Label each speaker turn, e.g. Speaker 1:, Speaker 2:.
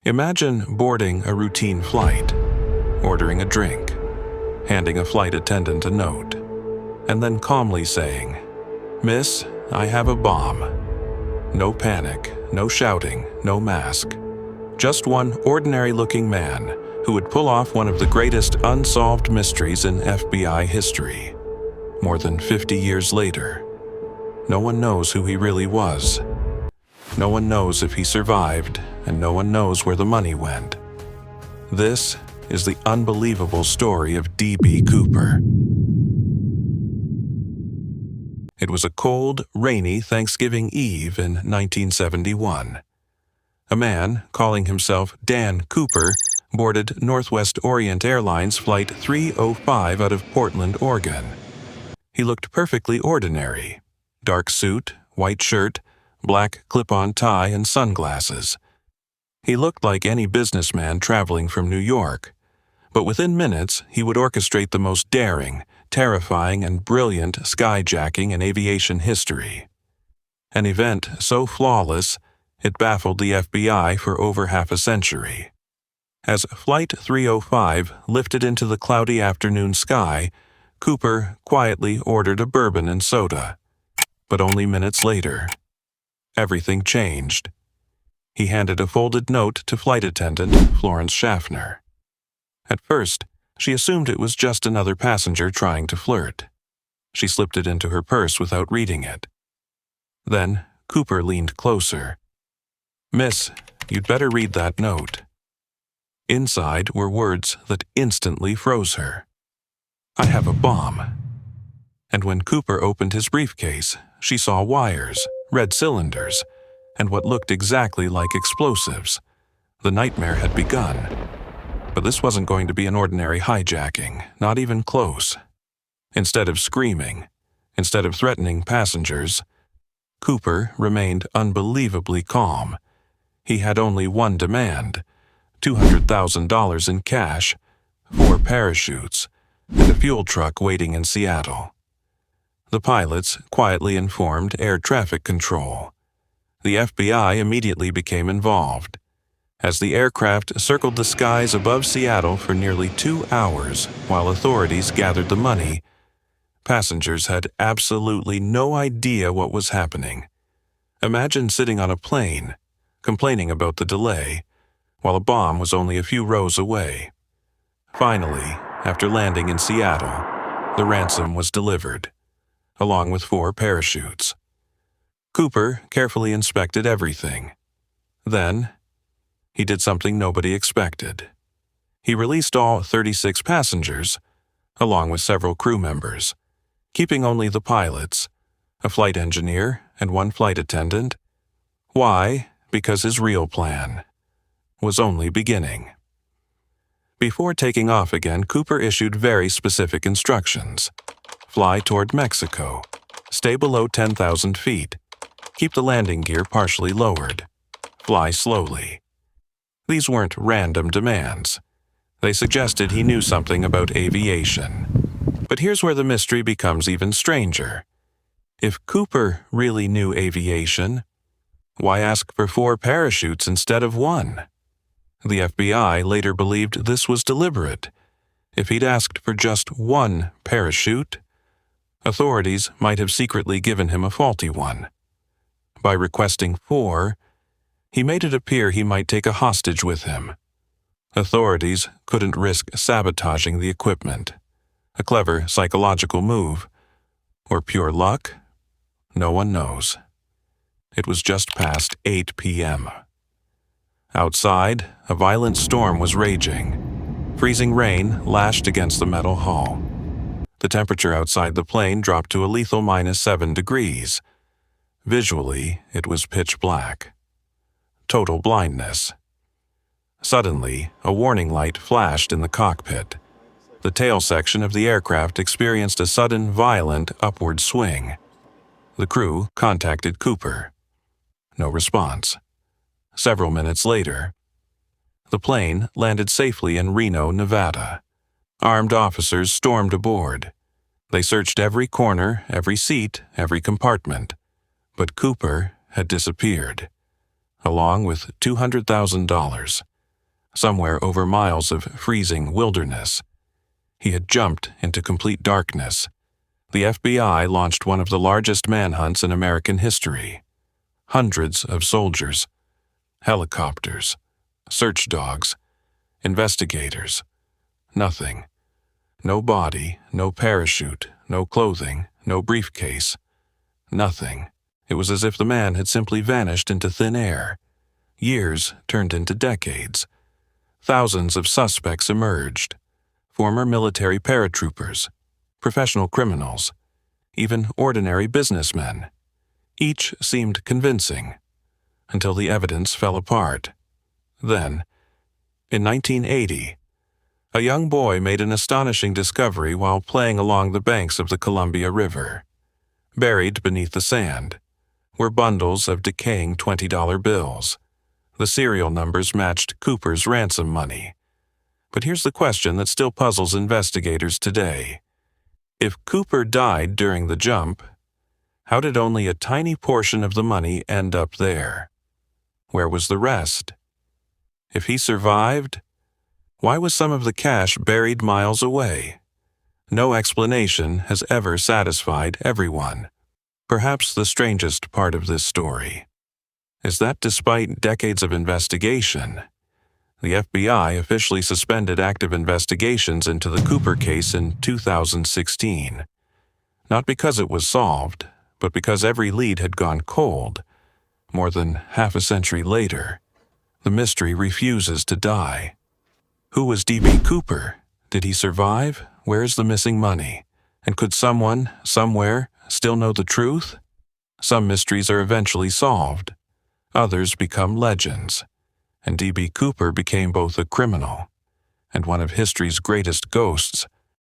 Speaker 1: Imagine boarding a routine flight, ordering a drink, handing a flight attendant a note, and then calmly saying, "Miss, I have a bomb." No panic, no shouting, no mask. Just one ordinary-looking man who would pull off one of the greatest unsolved mysteries in FBI history. More than 50 years later, no one knows who he really was. No one knows if he survived, and no one knows where the money went. This is the unbelievable story of D.B. Cooper. It was a cold, rainy Thanksgiving Eve in 1971. A man, calling himself Dan Cooper, boarded Northwest Orient Airlines Flight 305 out of Portland, Oregon. He looked perfectly ordinary. Dark suit, white shirt, black clip-on tie, and sunglasses. He looked like any businessman traveling from New York, but within minutes he would orchestrate the most daring, terrifying, and brilliant skyjacking in aviation history. An event so flawless, it baffled the FBI for over half a century. As Flight 305 lifted into the cloudy afternoon sky, Cooper quietly ordered a bourbon and soda. But only minutes later, everything changed. He handed a folded note to flight attendant Florence Schaffner. At first, she assumed it was just another passenger trying to flirt. She slipped it into her purse without reading it. Then, Cooper leaned closer. "Miss, you'd better read that note." Inside were words that instantly froze her. "I have a bomb." And when Cooper opened his briefcase, she saw wires, red cylinders, and what looked exactly like explosives. The nightmare had begun. But this wasn't going to be an ordinary hijacking, not even close. Instead of screaming, instead of threatening passengers, Cooper remained unbelievably calm. He had only one demand: $200,000 in cash, 4 parachutes, and a fuel truck waiting in Seattle. The pilots quietly informed air traffic control. The FBI immediately became involved. As the aircraft circled the skies above Seattle for nearly 2 hours while authorities gathered the money, passengers had absolutely no idea what was happening. Imagine sitting on a plane, complaining about the delay, while a bomb was only a few rows away. Finally, after landing in Seattle, the ransom was delivered, along with 4 parachutes. Cooper carefully inspected everything. Then, he did something nobody expected. He released all 36 passengers, along with several crew members, keeping only the pilots, a flight engineer, and 1 flight attendant. Why? Because his real plan was only beginning. Before taking off again, Cooper issued very specific instructions. Fly toward Mexico. Stay below 10,000 feet. Keep the landing gear partially lowered. Fly slowly. These weren't random demands. They suggested he knew something about aviation. But here's where the mystery becomes even stranger. If Cooper really knew aviation, why ask for 4 parachutes instead of 1? The FBI later believed this was deliberate. If he'd asked for just 1 parachute, authorities might have secretly given him a faulty one. By requesting 4, he made it appear he might take a hostage with him. Authorities couldn't risk sabotaging the equipment. A clever psychological move. Or pure luck? No one knows. It was just past 8 p.m. Outside, a violent storm was raging. Freezing rain lashed against the metal hull. The temperature outside the plane dropped to a lethal -7 degrees. Visually, it was pitch black. Total blindness. Suddenly, a warning light flashed in the cockpit. The tail section of the aircraft experienced a sudden, violent upward swing. The crew contacted Cooper. No response. Several minutes later, the plane landed safely in Reno, Nevada. Armed officers stormed aboard. They searched every corner, every seat, every compartment. But Cooper had disappeared, along with $200,000 somewhere over miles of freezing wilderness. He had jumped into complete darkness. The FBI launched one of the largest manhunts in American history. Hundreds of soldiers, helicopters, search dogs, investigators. Nothing. No body, no parachute, no clothing, no briefcase. Nothing. It was as if the man had simply vanished into thin air. Years turned into decades. Thousands of suspects emerged. Former military paratroopers, professional criminals, even ordinary businessmen. Each seemed convincing, until the evidence fell apart. Then, in 1980, a young boy made an astonishing discovery while playing along the banks of the Columbia River. Buried beneath the sand were bundles of decaying $20 bills. The serial numbers matched Cooper's ransom money. But here's the question that still puzzles investigators today. If Cooper died during the jump, how did only a tiny portion of the money end up there? Where was the rest? If he survived, why was some of the cash buried miles away? No explanation has ever satisfied everyone. Perhaps the strangest part of this story is that despite decades of investigation, the FBI officially suspended active investigations into the Cooper case in 2016. Not because it was solved, but because every lead had gone cold. More than half a century later, the mystery refuses to die. Who was D.B. Cooper? Did he survive? Where is the missing money? And could someone, somewhere, still know the truth? Some mysteries are eventually solved. Others become legends. And D.B. Cooper became both a criminal and one of history's greatest ghosts.